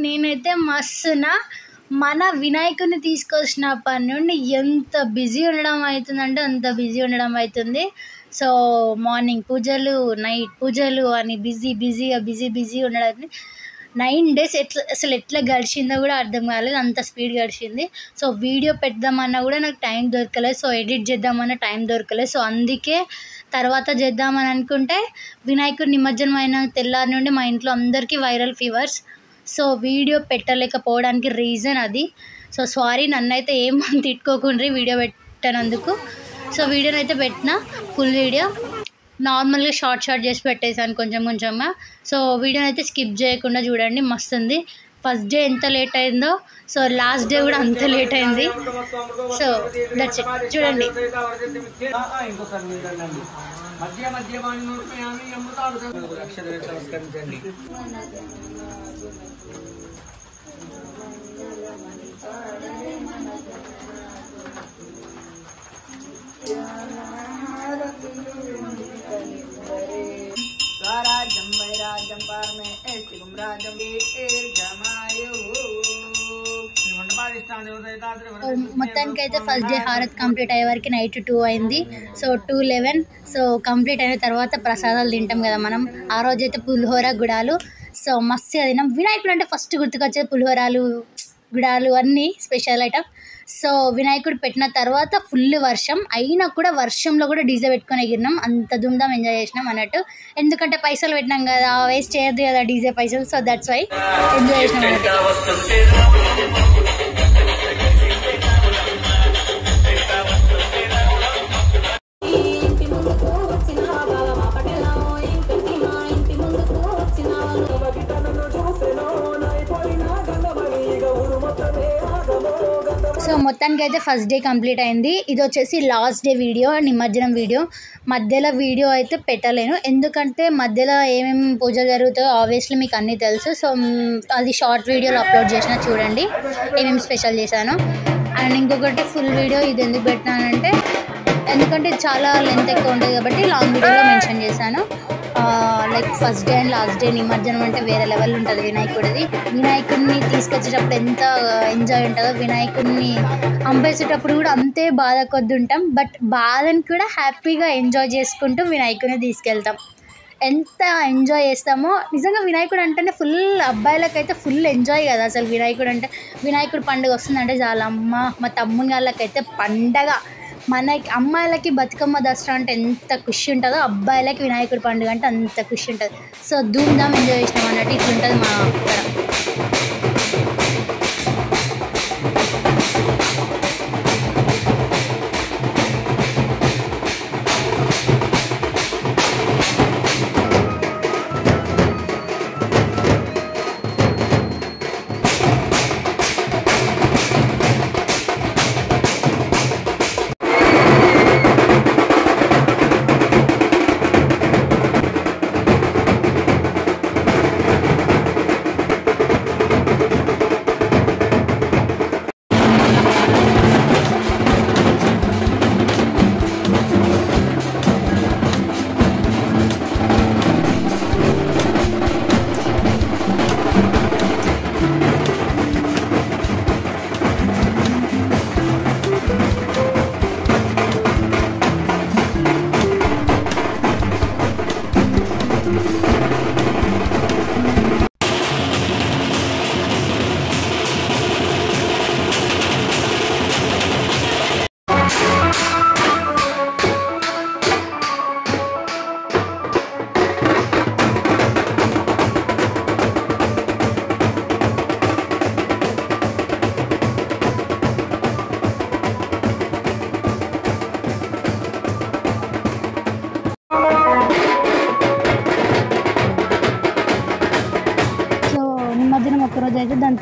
నేనైతే మస్తున మన వినాయకుడిని తీసుకొచ్చినప్పటి నుండి ఎంత బిజీ ఉండడం అవుతుందంటే అంత బిజీ ఉండడం అవుతుంది. సో మార్నింగ్ పూజలు, నైట్ పూజలు అని బిజీ ఉండడం. 9 days అసలు ఎట్లా గడిచిందో కూడా అర్థం కాలేదు, అంత స్పీడ్ గడిచింది. సో వీడియో పెడదామన్నా కూడా నాకు టైం దొరకలేదు, సో ఎడిట్ చేద్దామన్నా టైం దొరకలేదు. సో అందుకే తర్వాత చేద్దామని అనుకుంటే వినాయకుడి నిమజ్జనం అయిన తెల్లారి నుండి మా ఇంట్లో అందరికీ వైరల్ ఫీవర్స్. సో వీడియో పెట్టలేకపోవడానికి రీజన్ అది. సో సారీ, నన్నైతే ఏం తిట్టుకోకుండా వీడియో పెట్టనందుకు. సో వీడియోనైతే పెట్టిన ఫుల్ వీడియో నార్మల్గా షార్ట్ చేసి పెట్టేసాను కొంచెంగా. సో వీడియోనైతే స్కిప్ చేయకుండా చూడండి, మస్తుంది. ఫస్ట్ డే ఎంత లేట్ అయిందో సో లాస్ట్ డే కూడా అంత లేట్ అయింది. సో దట్స్ ఇట్, చూడండి. మొత్తానికైతే ఫస్ట్ డే హారత్ కంప్లీట్ అయ్యే వరకు నైట్ 2 అయింది. సో 2:11. సో కంప్లీట్ అయిన తర్వాత ప్రసాదాలు తింటాం కదా మనం. ఆ రోజైతే పులిహోర, గుడాలు. సో మస్తుగా తిన్నాం. వినాయకుడు అంటే ఫస్ట్ గుర్తుకొచ్చేది పులిహోరాలు, గుడాలు అన్నీ స్పెషల్ ఐటమ్. సో వినాయకుడు పెట్టిన తర్వాత ఫుల్ వర్షం అయినా కూడా వర్షంలో కూడా డీజే పెట్టుకొని ఎగిరినాం. అంత దుమ్దాం ఎంజాయ్ చేసినాం అన్నట్టు. ఎందుకంటే పైసలు పెట్టినాం కదా, వేస్ట్ చేయొద్దు కదా డీజే పైసలు. సో దట్స్ వై ఎంజాయ్ చేసినాం అన్నట్టు. సో మొత్తానికైతే ఫస్ట్ డే కంప్లీట్ అయింది. ఇది వచ్చేసి లాస్ట్ డే వీడియో, నిమజ్జనం వీడియో. మధ్యలో వీడియో అయితే పెట్టలేను, ఎందుకంటే మధ్యలో ఏమేమి పూజలు జరుగుతాయో ఆబ్వియస్లీ మీకు అన్నీ తెలుసు. సో అది షార్ట్ వీడియోలో అప్లోడ్ చేసిన, చూడండి ఏమేమి స్పెషల్ చేశాను. అండ్ ఇంకొకటి ఫుల్ వీడియో ఇది ఎందుకు పెట్టినానంటే, ఎందుకంటే చాలా లెంత్ ఎక్కువ ఉంటుంది కాబట్టి లాంగ్ వీడియోలో మెన్షన్ చేశాను. Like first day and last day నిమజ్జనం అంటే వేరే లెవెల్ ఉంటుంది వినాయకుడిది. వినాయకుడిని తీసుకొచ్చేటప్పుడు ఎంత ఎంజాయ్ ఉంటుందో, వినాయకుడిని అంపేసేటప్పుడు కూడా అంతే బాధ కొద్ది ఉంటాం. బట్ బాధని కూడా హ్యాపీగా ఎంజాయ్ చేసుకుంటూ వినాయకుడిని తీసుకెళ్తాం. ఎంత ఎంజాయ్ చేస్తామో నిజంగా. వినాయకుడు అంటేనే ఫుల్, అబ్బాయిలకైతే ఫుల్ ఎంజాయ్ కదా అసలు. వినాయకుడు అంటే, వినాయకుడు పండుగ వస్తుందంటే చాలా మా తమ్ముని వాళ్ళకైతే పండగ. మనకి అమ్మాయిలకి బతుకమ్మ, దసరా అంటే ఎంత ఖుషి ఉంటుందో, అబ్బాయిలకి వినాయకుడి పండుగ అంటే అంత ఖుషి ఉంటుంది. సో ధూమ్ధామ్ ఎంజాయ్ చేసినాం అన్నట్టు ఇట్లుంటుంది మా అక్కడ.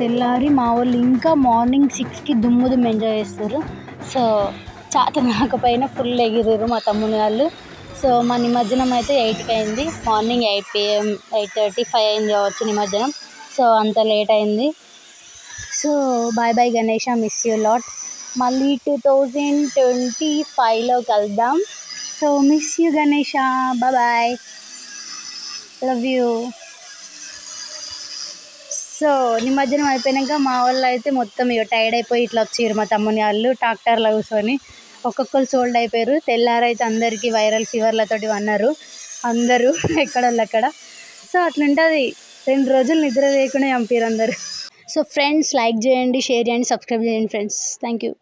తెల్లారి మా వాళ్ళు ఇంకా మార్నింగ్ 6కి దుమ్ము ఎంజాయ్ చేస్తారు. సో చేత కాకపోయినా ఫుల్ ఎగిరారు మా తమ్ముని వాళ్ళు. సో మా నిమజ్జనం అయితే 8కి అయింది. మార్నింగ్ 8 PM 8:35 అయింది కావచ్చు నిమజ్జనం. సో అంత లేట్ అయింది. So bye bye Ganesha, miss you lot. మళ్ళీ 2025లో కలుద్దాం. So miss you Ganesha, bye, love you. So నిమజ్జనం అయిపోయాక మా వాళ్ళు అయితే మొత్తం ఇక టైర్డ్ అయిపోయి ఇట్లా వచ్చారు. మా తమ్ముని వాళ్ళు ట్రాక్టర్లో కూర్చొని ఒక్కొక్కరు సోల్డ్ అయిపోయారు. తెల్లారైతే అందరికీ వైరల్ ఫీవర్లతోటి అన్నారు అందరూ ఎక్కడోళ్ళు అక్కడ. సో అట్లుంటుంది, 2 రోజులు నిద్ర లేకుండా చంపారు అందరు. సో ఫ్రెండ్స్, లైక్ చేయండి, షేర్ చేయండి, సబ్స్క్రైబ్ చేయండి ఫ్రెండ్స్. Thank you.